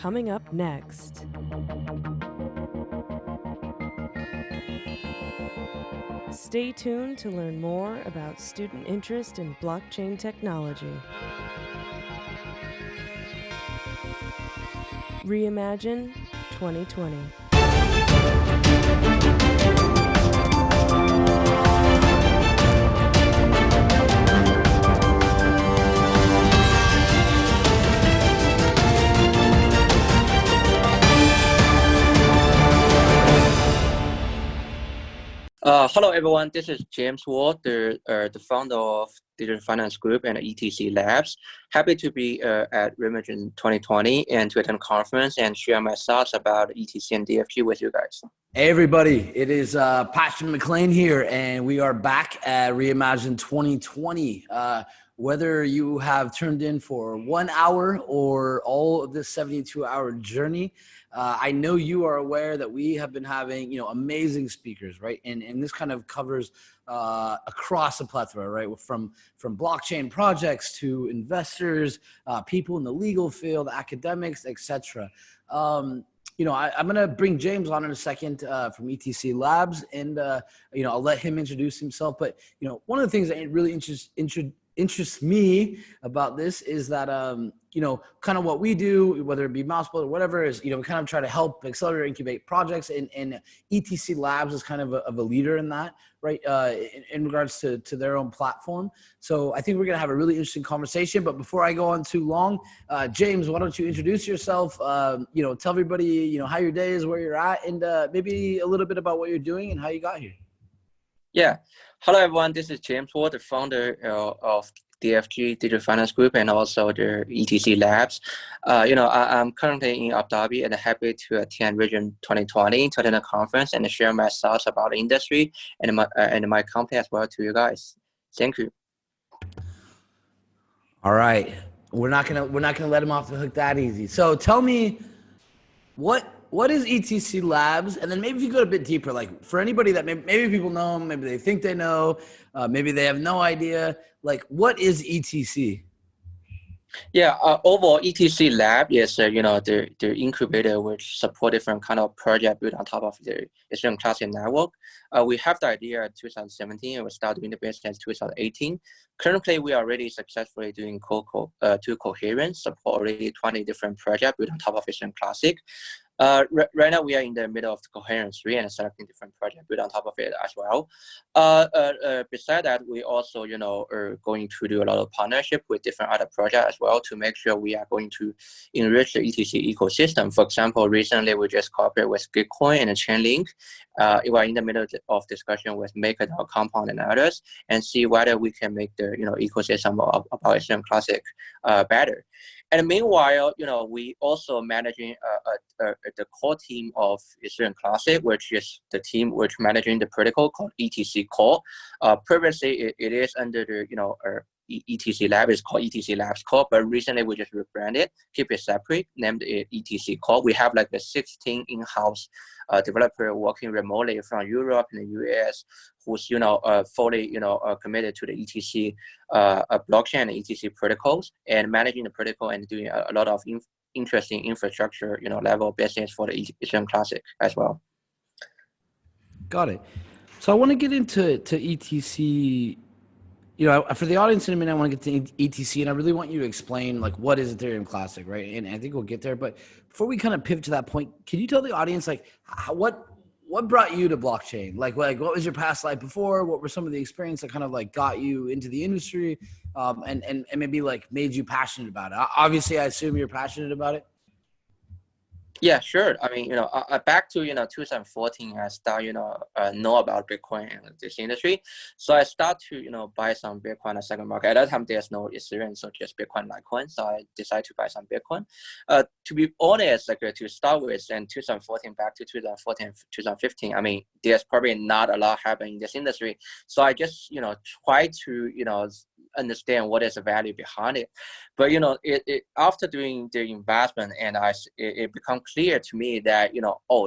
coming up next. Stay tuned to learn more about student interest in blockchain technology. Reimagine 2020. Hello, everyone. This is James Ward, the founder of Digital Finance Group and ETC Labs. Happy to be at REIMAGINE 2020 and to attend conference and share my thoughts about ETC and DFG with you guys. Hey, everybody. It is Patrick McLain here, and we are back at REIMAGINE 2020. Whether you have turned in for 1 hour or all of this 72-hour journey, I know you are aware that we have been having, amazing speakers, right? And this kind of covers across the plethora, right? From blockchain projects to investors, people in the legal field, academics, etc. I'm going to bring James on in a second from ETC Labs, and I'll let him introduce himself. But one of the things that really interests me about this is that kind of what we do, whether it be MouseBelt or whatever, is we kind of try to help accelerate or incubate projects, and ETC Labs is kind of a leader in that, right? In regards to their own platform. So I think we're gonna have a really interesting conversation. But before I go on too long, James, why don't you introduce yourself? Tell everybody how your day is, where you're at, and maybe a little bit about what you're doing and how you got here. Yeah. Hello, everyone. This is James Ward, the founder of DFG Digital Finance Group and also the ETC Labs. I'm currently in Abu Dhabi and happy to attend REIMAGINE 2020 to attend a conference and share my thoughts about the industry and my company as well to you guys. Thank you. All right, we're not gonna let him off the hook that easy. So tell me, what is ETC Labs? And then maybe if you go a bit deeper, like for anybody that maybe people know, maybe they think they know, maybe they have no idea, like what is ETC? Yeah, overall ETC Lab is the incubator which support different kind of project built on top of the Ethereum Classic network. We have the idea in 2017 and we started doing the business in 2018. Currently, we are already successfully doing two coherence, support already 20 different projects built on top of Ethereum Classic. Right now, we are in the middle of the coherence 3 and selecting different projects built on top of it as well. Besides that, we also, are going to do a lot of partnership with different other projects as well to make sure we are going to enrich the ETC ecosystem. For example, recently we just cooperated with Bitcoin and Chainlink. We are in the middle of discussion with Maker, Compound, and others, and see whether we can make the ecosystem of Ethereum Classic better. And meanwhile, we also managing the core team of Ethereum Classic, which is the team which managing the protocol called ETC Core. Previously, it is under the ETC Lab is called ETC Labs Core, but recently we just rebranded, keep it separate, named it ETC Core. We have like the 16 in-house developer working remotely from Europe and the US, who's fully committed to the ETC blockchain and ETC protocols and managing the protocol and doing a lot of interesting infrastructure level business for the Ethereum Classic as well. Got it. So I want to get into ETC. For the audience in a minute, I want to get to ETC, and I really want you to explain like what is Ethereum Classic, right? And I think we'll get there. But before we kind of pivot to that point, can you tell the audience like what brought you to blockchain? Like what was your past life before? What were some of the experience that kind of like got you into the industry, and maybe like made you passionate about it? Obviously, I assume you're passionate about it. Yeah, sure. I mean, back to 2014, I start know about Bitcoin and this industry. So I start to buy some Bitcoin on the second market. At that time, there's no Ethereum, so just Bitcoin, Litecoin. So I decided to buy some Bitcoin. To be honest, like to start with, in 2014 back to 2014, 2015, I mean, there's probably not a lot happening in this industry. So I just try to understand what is the value behind it. But after doing the investment, and it become clear to me that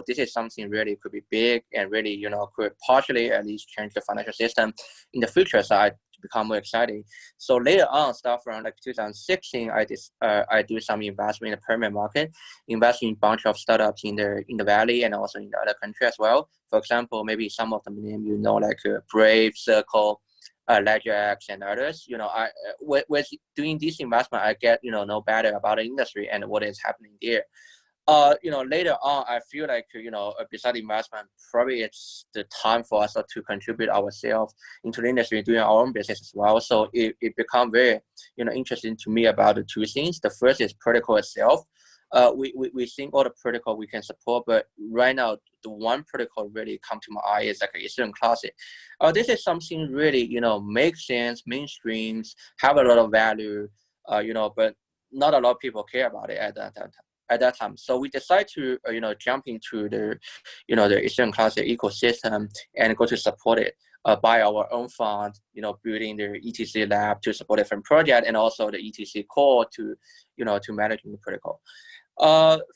this is something really could be big and really could partially at least change the financial system in the future. So I become more exciting. So later on, start from like 2016, I do some investment in the Permian market, invest in a bunch of startups in the Valley and also in the other country as well. For example, maybe some of them name like Brave, Circle, LedgerX, and others. I with doing this investment, I get know better about the industry and what is happening there. Later on, I feel like, beside investment, probably it's the time for us to contribute ourselves into the industry, doing our own business as well. So it become very, interesting to me about the two things. The first is protocol itself. We think all the protocol we can support, but right now, the one protocol really come to my eye is like Ethereum Classic. This is something really, makes sense, mainstreams, have a lot of value, but not a lot of people care about it at that time. So we decided to, jump into the Ethereum Classic ecosystem and go to support it, by our own fund, building the ETC lab to support different projects and also the ETC core to, to managing the protocol.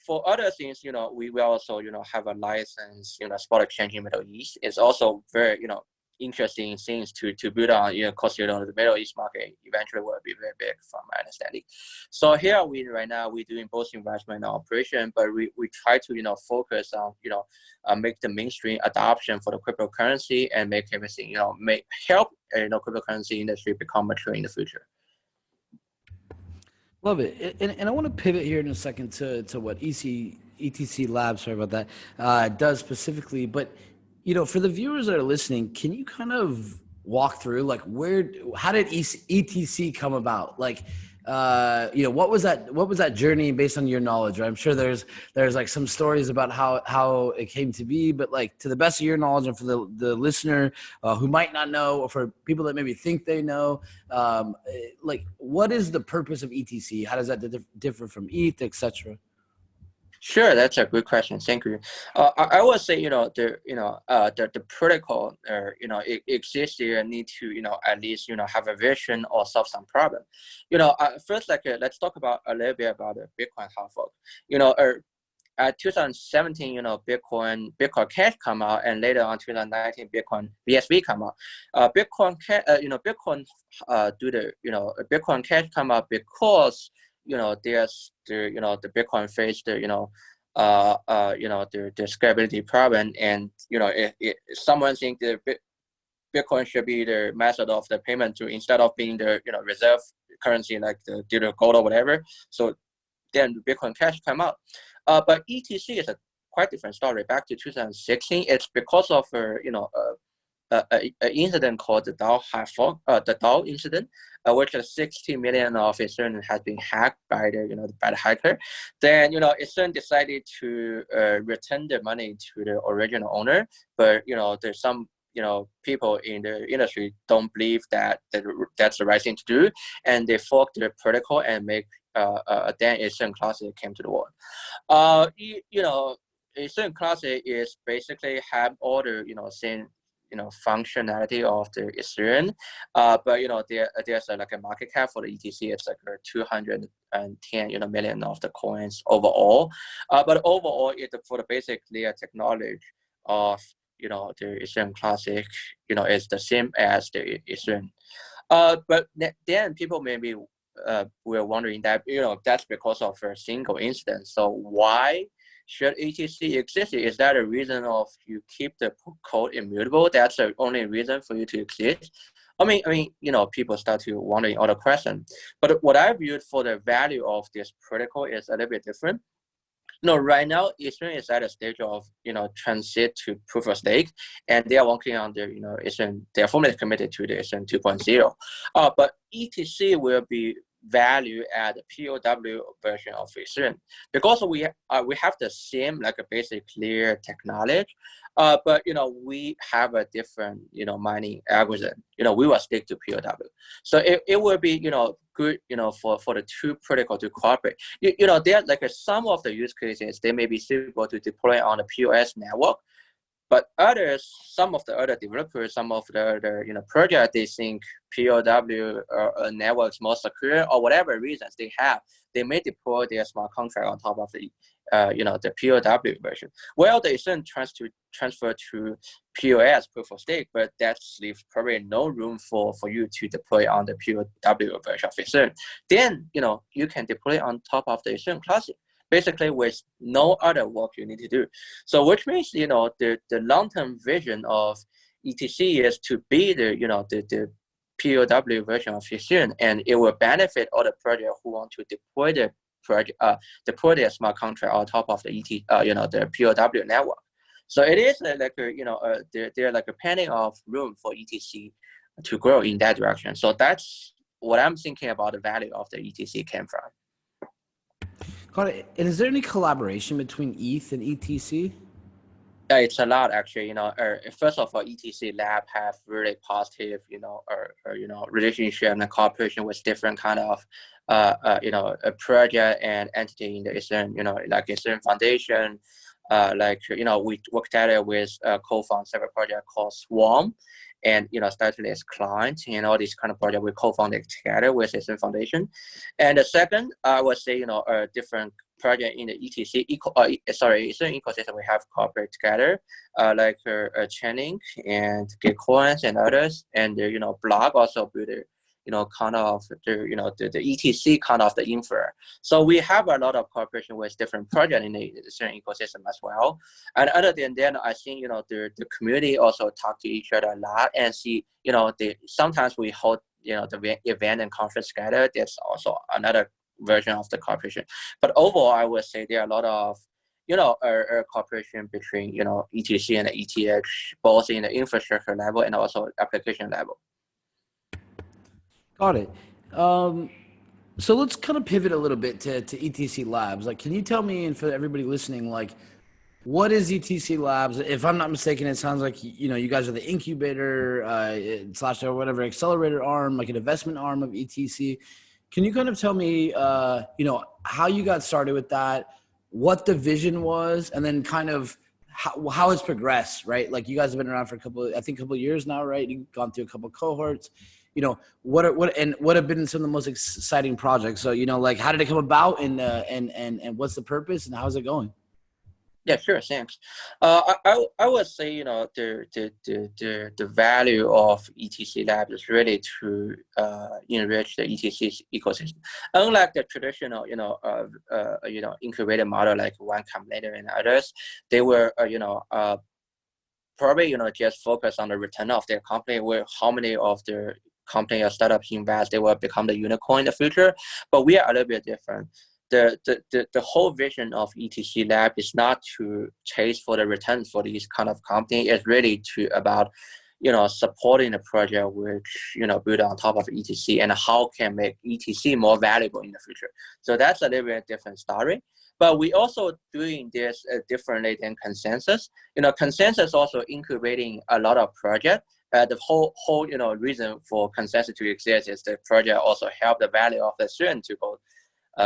For other things, we will also, have a license, spot exchange in Middle East. It's also very, interesting things to build on, because, the Middle East market eventually will be very big from my understanding. So here right now, we're doing both investment and operation, but we try to, focus on, make the mainstream adoption for the cryptocurrency and make everything, help, cryptocurrency industry become mature in the future. Love it. And I want to pivot here in a second to what ETC Lab, sorry about that, does specifically. But, for the viewers that are listening, can you kind of walk through like how did ETC come about? Like, what was that journey based on your knowledge? Right? I'm sure there's like some stories about how it came to be, but like to the best of your knowledge and for the listener who might not know, or for people that maybe think they know, like what is the purpose of ETC? How does that differ from ETH, etc.? Sure, that's a good question. Thank you. I would say, the protocol, it exists here, need to, at least, have a vision or solve some problem. First, let's talk about a little bit about the Bitcoin hard fork. 2017, Bitcoin Cash come out, and later on 2019, Bitcoin BSV come out. Bitcoin Bitcoin Cash come out because there's the Bitcoin face the the scalability problem, and someone think the Bitcoin should be the method of the payment to instead of being the reserve currency like the digital gold or whatever. So then Bitcoin Cash come out, but ETC is a quite different story. Back to 2016, it's because of an incident called the DAO incident, which is 60 million of Ethereum has been hacked by the hacker. Then Ethereum decided to return the money to the original owner, but there's some people in the industry don't believe that that's the right thing to do, and they forked the protocol and make then Ethereum Classic came to the world. Ethereum Classic is basically have all the same functionality of the Ethereum, but there's like a market cap for the ETC. It's like 210 million of the coins overall, but overall for the basic layer technology of the Ethereum Classic is the same as the Ethereum. But then people maybe were wondering that that's because of a single incident. So why should ETC exist? Is that a reason of you keep the code immutable? That's the only reason for you to exist? I mean, people start to wondering other questions. But what I viewed for the value of this protocol is a little bit different. Right now, Ethereum is at a stage of, transit to proof of stake, and they are working on the, Ethereum, they are formally committed to the Ethereum 2.0. But ETC will be value at the POW version of Ethereum because we have the same like a basic layer technology, but we have a different mining algorithm. We will stick to POW, so it will be good for the two protocol to cooperate. There like some of the use cases they may be suitable to deploy on the POS network, But some of the other developers, some of the other project, they think POW network is more secure, or whatever reasons they have, they may deploy their smart contract on top of the the POW version. Well, they shouldn't transfer to POS, proof of stake, but that leaves probably no room for you to deploy on the POW version of Ethereum. Then you can deploy on top of the Ethereum Classic, basically with no other work you need to do. So which means the long-term vision of ETC is to be the POW version of Ethereum, and it will benefit all the projects who want to deploy the deploy their smart contract on top of the the POW network. So it is they're like a plenty of room for ETC to grow in that direction. So that's what I'm thinking about the value of the ETC came from. Got it. And is there any collaboration between ETH and ETC? It's a lot actually. First of all, ETC Lab have really positive, relationship and cooperation with different kind of, a project and entity in the Ethereum. Like Ethereum Foundation. We work together with co-found several project called Swarm, and started as client, and all these kind of project we co-founded together with Ethereum Foundation. And the second, I would say, a different project in the ETC Ethereum ecosystem we have cooperated together, like Chainlink and Gitcoins and others, and Block also built kind of the ETC kind of the infra. So we have a lot of cooperation with different projects in the Ethereum ecosystem as well. And other than that, I think the community also talk to each other a lot and see sometimes we hold the event and conference together. That's also another version of the cooperation. But overall, I would say there are a lot of cooperation between ETC and the ETH, both in the infrastructure level and also application level. Got it. So let's kind of pivot a little bit to ETC Labs. Like, can you tell me, and for everybody listening, like, what is ETC Labs? If I'm not mistaken, it sounds like you guys are the incubator / or whatever accelerator arm, like an investment arm of ETC. Can you kind of tell me, how you got started with that, what the vision was, and then kind of how it's progressed, right? Like, you guys have been around for a couple of years now, right? You've gone through a couple of cohorts. What have been some of the most exciting projects? So, like, how did it come about, and what's the purpose, and how's it going? Yeah, sure. Thanks. I would say the value of ETC Lab is really to enrich the ETC ecosystem. Unlike the traditional incubator model like Y Combinator and others, they were probably just focus on the return of their company, where how many of their company or startups invest, they will become the unicorn in the future. But we are a little bit different. The whole vision of ETC Lab is not to chase for the returns for these kind of company. It's really about supporting the project which build on top of ETC, and how can make ETC more valuable in the future. So that's a little bit different story. But we also doing this differently than Consensus. Consensus also incubating a lot of projects. The whole reason for Consensus to exist is the project also help the value of the student to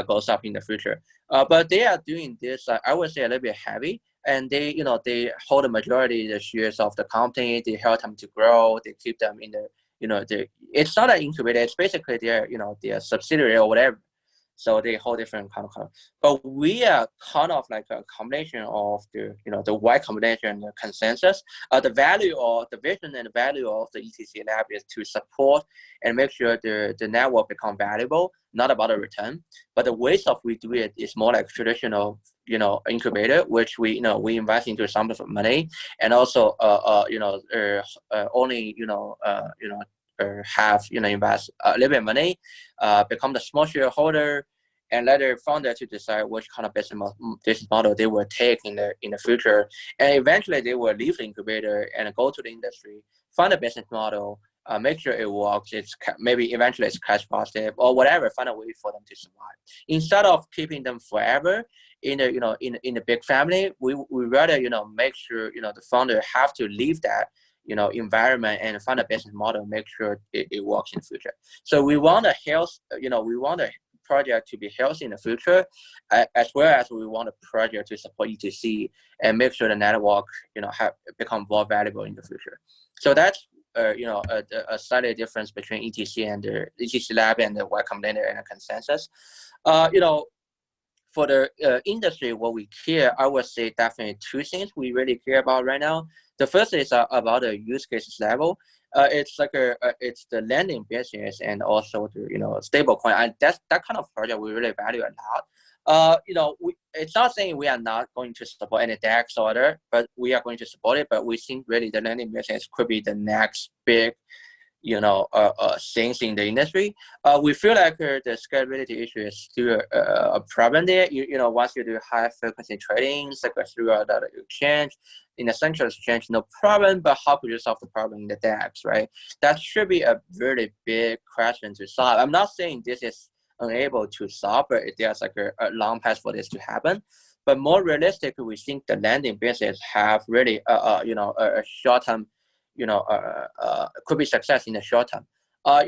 goes up in the future. But they are doing this, I would say, a little bit heavy, and they hold the majority of the shares of the company. They help them to grow. They keep them in the it's not an incubator. It's basically their their subsidiary or whatever. So they hold different kind of. But we are kind of like a combination of the the Y combination and the Consensus. The value or the vision and the value of the ETC Lab is to support and make sure the network become valuable. Not about a return, but the ways of we do it is more like traditional incubator, which we we invest into some of the money, and also only have invest a little bit of money, become the small shareholder, and let the founder to decide which kind of business model they will take in the future, and eventually they will leave the incubator and go to the industry, find a business model, make sure it works. Maybe eventually it's cash positive or whatever. Find a way for them to survive instead of keeping them forever in the big family. We rather make sure the founder have to leave that environment and find a business model, make sure it works in the future. So we want to we want to project to be healthy in the future, as well as we want a project to support ETC and make sure the network, have become more valuable in the future. So that's a slight difference between ETC and the ETC lab and the Y Combinator and the consensus. For the industry, what we care, I would say definitely two things we really care about right now. The first is about the use cases level. It's like it's the lending business and also the stable coin, and that kind of project we really value a lot. It's not saying we are not going to support any DEX order, but we are going to support it. But we think really the lending business could be the next big things in the industry. We feel like the scalability issue is still a problem there. Once you do high frequency trading, like throughout the exchange, in a central exchange, no problem, but how could you solve the problem in the DEX, right? That should be a very big question to solve. I'm not saying this is unable to solve, but there's like a long path for this to happen. But more realistically, we think the lending business have really a short-term could be success in the short term. For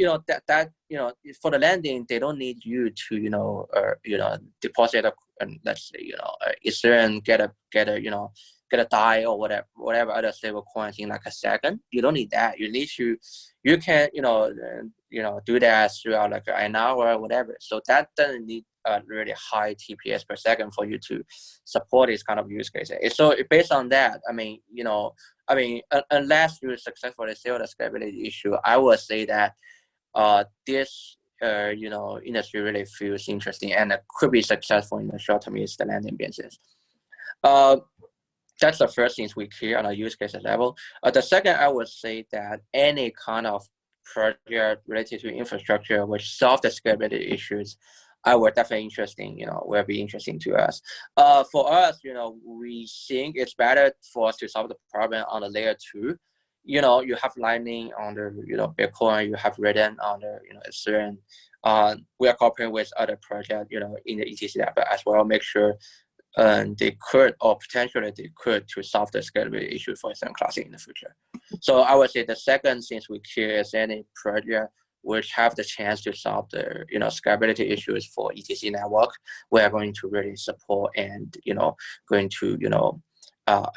the lending, they don't need you to deposit let's say Ethereum, get a DAI or whatever other stable coins in like a second. You don't need that. You can do that throughout like an hour or whatever. So that doesn't need a really high TPS per second for you to support this kind of use case. So based on that, unless you're successfully solve the scalability issue, I would say that this industry really feels interesting and could be successful in the short term is the lending business. That's the first things we care on a use case level. The second, I would say that any kind of project related to infrastructure which solve the scalability issues, I would definitely interesting, will be interesting to us. For us, we think it's better for us to solve the problem on the layer 2. You have Lightning on the, Bitcoin, you have Raiden on the, Ethereum. We are cooperating with other projects, in the ETC lab as well, make sure they could, or potentially they could, to solve the scalability issue for Ethereum Classic in the future. So I would say the second thing we care is any project which have the chance to solve the scalability issues for ETC network. We are going to really support and going to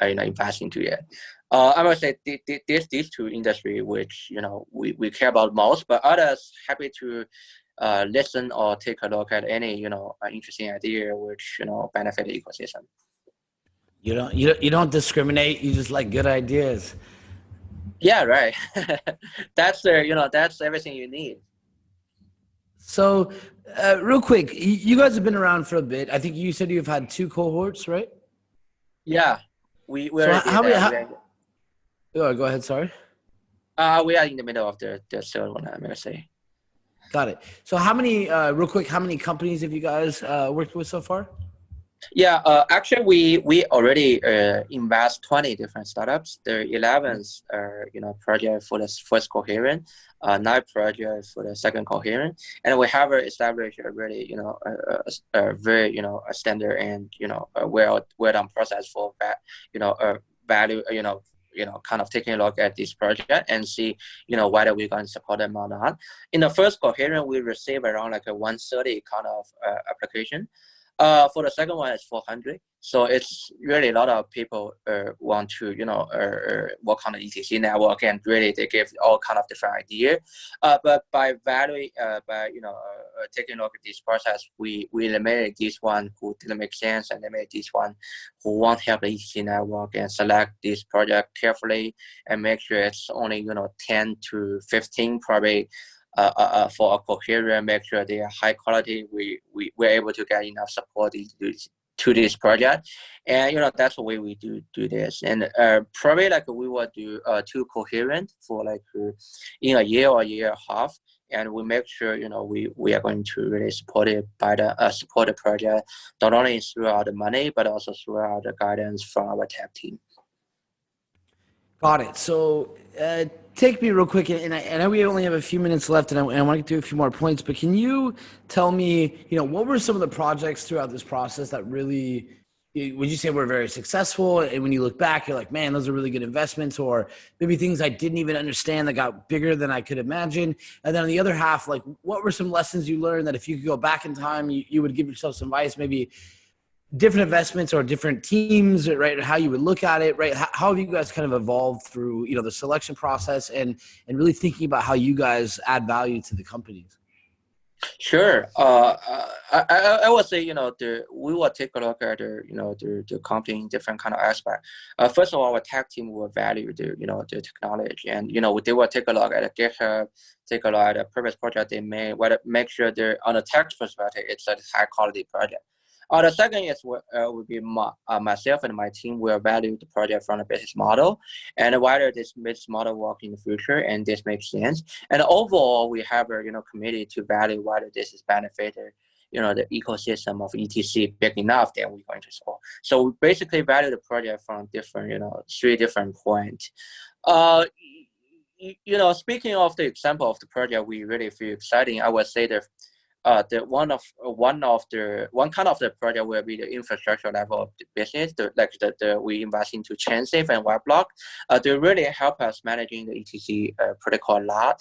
invest into it. I would say these two industry which we care about most, but others happy to listen or take a look at any interesting idea which benefit the ecosystem. You don't discriminate. You just like good ideas. Yeah, right. That's that's everything you need. So, real quick, you guys have been around for a bit. I think you said you've had 2 cohorts, right? Yeah, we so how many? Oh, go ahead. Sorry. We are in the middle of the third one, I'm gonna say. Got it. So how many? Real quick, how many companies have you guys worked with so far? Yeah, actually, we already invest 20 different startups. There are 11 project for the first coherent, 9 projects for the second coherent, and we have established a really a very a standard and a well done process for that value kind of taking a look at this project and see whether we're going to support them or not. In the first coherent, we receive around like a 130 kind of application. For the second one, it's 400. So it's really a lot of people want to, work on the ETC network, and really they give all kind of different ideas. But by taking a look at this process, we eliminate this one who didn't make sense, and eliminate this one who won't help the ETC network, and select this project carefully and make sure it's only 10 to 15 probably. For a coherent, make sure they are high quality. We're able to get enough support to this project, and that's the way we do this. And probably like we will do 2 coherent for like in a year or a year and a half, and we make sure we are going to really support it by the support the project not only throughout the money but also throughout the guidance from our tech team. Got it. So take me real quick, and I know we only have a few minutes left, and I want to do a few more points, but can you tell me, what were some of the projects throughout this process that really would you say we're very successful? And when you look back, you're like, man, those are really good investments, or maybe things I didn't even understand that got bigger than I could imagine. And then on the other half, like, what were some lessons you learned that if you could go back in time, you would give yourself some advice, maybe different investments or different teams, right? How you would look at it, right? How have you guys kind of evolved through, the selection process and really thinking about how you guys add value to the companies? Sure. I would say, we will take a look at the company in different kind of aspect. First of all, our tech team will value the technology, and they will take a look at the GitHub, take a look at the previous project they made, whether make sure they're on a tech perspective, it's a high quality project. The second is would be myself and my team will value the project from the business model and whether this business model work in the future and this makes sense. And overall, we have a committee to value whether this is benefited, the ecosystem of ETC big enough that we're going to solve. So we basically value the project from different, 3 different points. Speaking of the example of the project, we really feel exciting. I would say that one kind of the project will be the infrastructure level of the business. We invest into ChainSafe and Webblock. They really help us managing the ETC protocol a lot.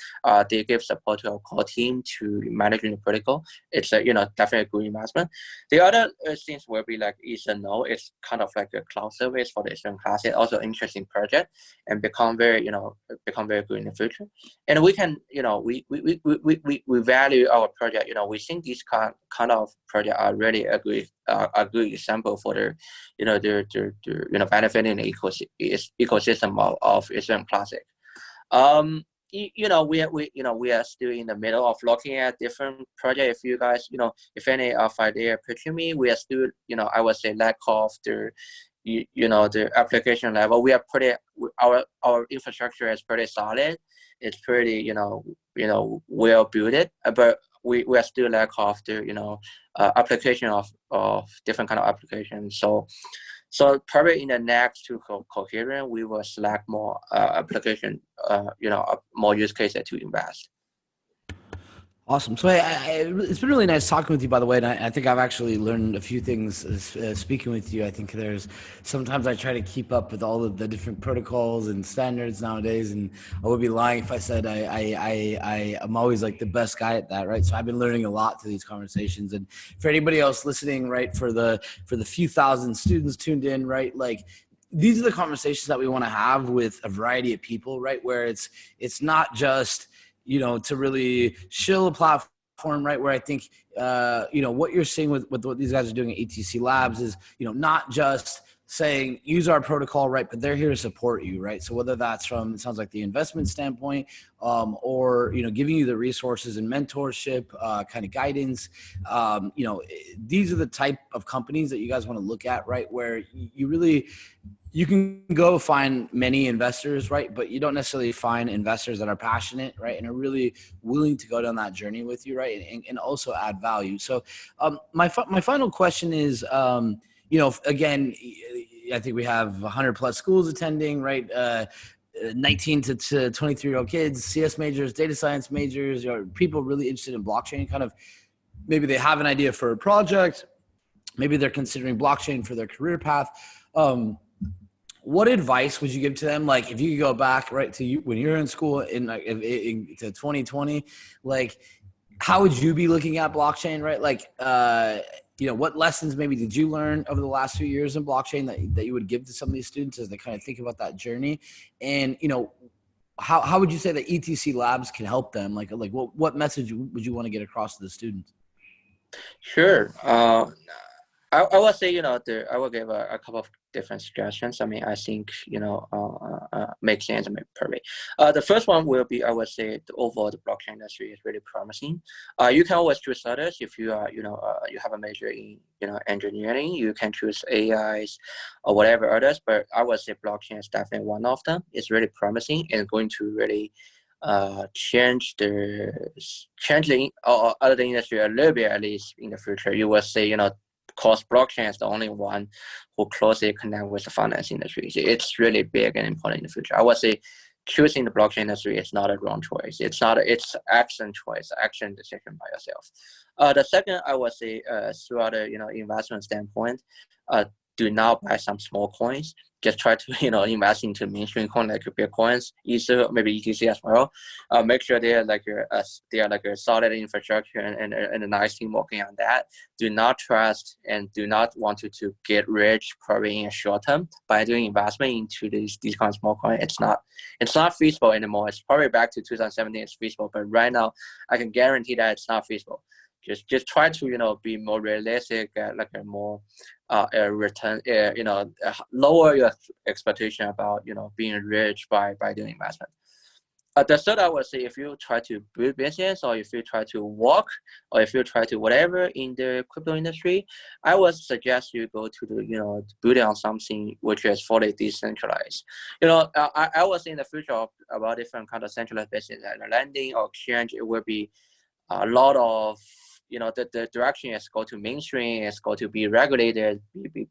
They give support to our core team to managing the protocol. It's definitely a good investment. The other things will be like Ethernet. It's kind of like a cloud service for the Ethereum class. It's also an interesting project and become very good in the future. And we can we value our project. We think these kind of projects are really a good example for the benefiting the ecosystem of Ethereum Classic. We are still in the middle of looking at different projects. If you guys, if any of idea pitching me, we are still, I would say lack of the application level. We are our infrastructure is pretty solid. It's pretty, well built, but we are still lack of the, application of different kind of applications. So probably in the next 2 coherent, we will select more application, more use cases to invest. Awesome. So it's been really nice talking with you, by the way. And I think I've actually learned a few things speaking with you. I think sometimes I try to keep up with all of the different protocols and standards nowadays. And I would be lying if I said I'm always like the best guy at that, right? So I've been learning a lot through these conversations. And for anybody else listening, right, for the few thousand students tuned in, right, like, these are the conversations that we want to have with a variety of people, right? Where it's not just, to really shill a platform, right? Where I think, what you're seeing with what these guys are doing at ETC Labs is, not just saying use our protocol, right? But they're here to support you, right? So whether that's from, it sounds like the investment standpoint, or, giving you the resources and mentorship, kind of guidance, these are the type of companies that you guys want to look at, right? Where you can go find many investors, right? But you don't necessarily find investors that are passionate, right? And are really willing to go down that journey with you, right? And also add value. So my final question is, again, I think we have 100 plus schools attending, right? 19 to 23-year-old kids, CS majors, data science majors, people really interested in blockchain. Kind of, maybe they have an idea for a project, maybe they're considering blockchain for their career path. What advice would you give to them? Like, if you could go back, right, to you when you're in school to 2020, like, how would you be looking at blockchain, right? Like, what lessons maybe did you learn over the last few years in blockchain that you would give to some of these students as they kind of think about that journey? And, how would you say that ETC Labs can help them? Like what message would you want to get across to the students? Sure. I would say, I will give a couple of different suggestions. I mean, I think, makes sense and perfect. The first one will be, I would say, the overall the blockchain industry is really promising. You can always choose others if you are, you have a major in, engineering. You can choose AIs or whatever others, but I would say blockchain is definitely one of them. It's really promising and going to really change the or other industry a little bit, at least in the future. You will say, because blockchain is the only one who closely connect with the finance industry. It's really big and important in the future. I would say choosing the blockchain industry is not a wrong choice. It's action choice, action decision by yourself. The second, I would say, throughout the investment standpoint, do not buy some small coins. Just try to invest into mainstream coin like Bitcoins, Ether, maybe ETC as well. Make sure they are like a solid infrastructure and a nice team working on that. Do not trust and do not want to get rich probably in a short term by doing investment into these kind of small coins. It's not feasible anymore. It's probably back to 2017 it's feasible, but right now I can guarantee that it's not feasible. Just try to be more realistic, like a more return, lower your expectation about being rich by doing investment. The third, I would say, if you try to build business, or if you try to work, or if you try to whatever in the crypto industry, I would suggest you go to the building on something which is fully decentralized. I was in the future about different kind of centralized business, like lending or exchange. It will be a lot of the direction is go to mainstream, is go to be regulated,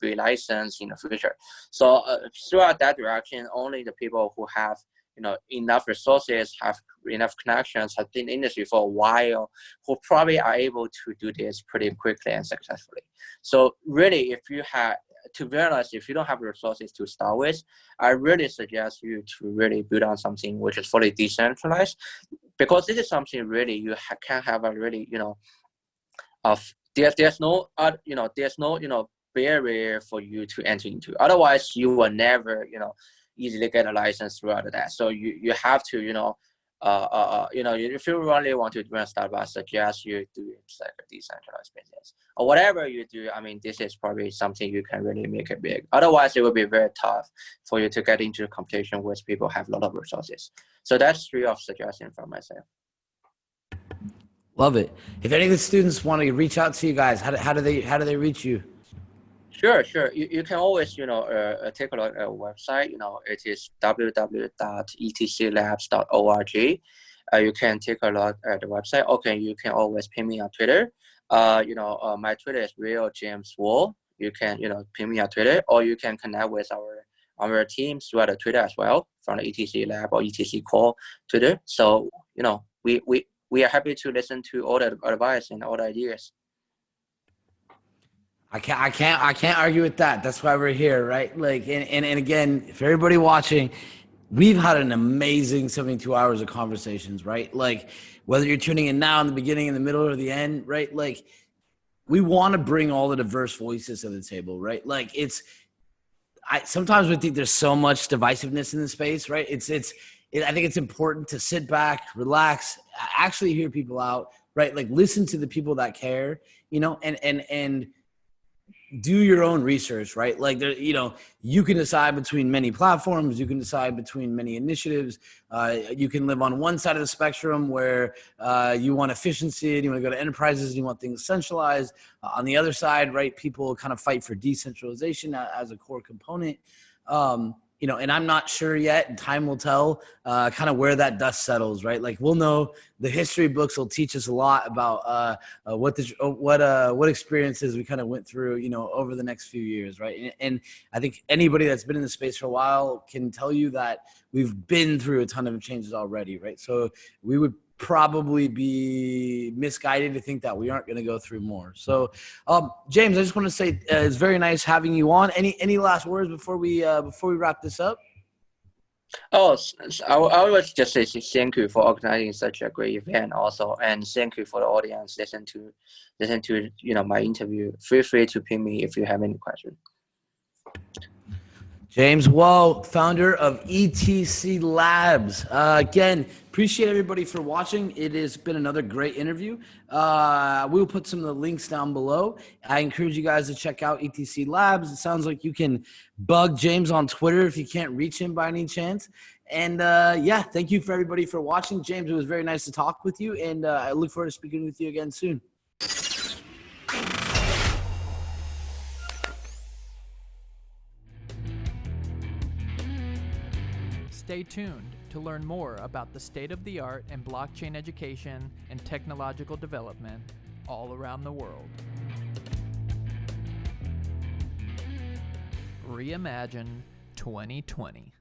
be licensed in the future. So throughout that direction, only the people who have enough resources, have enough connections, have been in the industry for a while, who probably are able to do this pretty quickly and successfully. So really, to be honest, if you don't have resources to start with, I really suggest you to really build on something which is fully decentralized, because this is something really you can have a really there's no barrier for you to enter into. Otherwise, you will never easily get a license throughout that. So you have to if you really want to run a startup, I suggest you do it like a decentralized business or whatever you do. I mean, this is probably something you can really make it big. Otherwise, it will be very tough for you to get into competition with people who have a lot of resources. So that's 3 of suggestions from myself. Love it. If any of the students want to reach out to you guys, how do they reach you? Sure. You can always take a look at our website. It is www.etclabs.org. You can take a look at the website. Okay, you can always ping me on Twitter. My Twitter is real James Wall. You can ping me on Twitter, or you can connect with our teams throughout the Twitter as well, from the ETC Lab or ETC Core Twitter. So we are happy to listen to all the advice and all the ideas. I can't argue with that. That's why we're here, right? Like, and again, for everybody watching, we've had an amazing 72 hours of conversations, right? Like, whether you're tuning in now in the beginning, in the middle, or the end, right? Like, we want to bring all the diverse voices to the table, right? Like, sometimes we think there's so much divisiveness in the space, right? I think it's important to sit back, relax, actually hear people out, right? Like, listen to the people that care, and do your own research, right? Like, you can decide between many platforms, you can decide between many initiatives. You can live on one side of the spectrum where you want efficiency and you want to go to enterprises and you want things centralized. On the other side, right, people kind of fight for decentralization as a core component. And I'm not sure yet, and time will tell kind of where that dust settles, right? Like, we'll know. The history books will teach us a lot about what experiences we kind of went through, over the next few years, right? And I think anybody that's been in the space for a while can tell you that we've been through a ton of changes already, right? So we would probably be misguided to think that we aren't going to go through more. So, James, I just want to say it's very nice having you on. Any last words before we wrap this up? Oh, I would just say thank you for organizing such a great event, also, and thank you for the audience listen to my interview. Feel free to ping me if you have any questions. James Wall, founder of ETC Labs. Again, appreciate everybody for watching. It has been another great interview. We'll put some of the links down below. I encourage you guys to check out ETC Labs. It sounds like you can bug James on Twitter if you can't reach him by any chance. And thank you for everybody for watching. James, it was very nice to talk with you, and I look forward to speaking with you again soon. Stay tuned to learn more about the state-of-the-art in blockchain education and technological development all around the world. Reimagine 2020.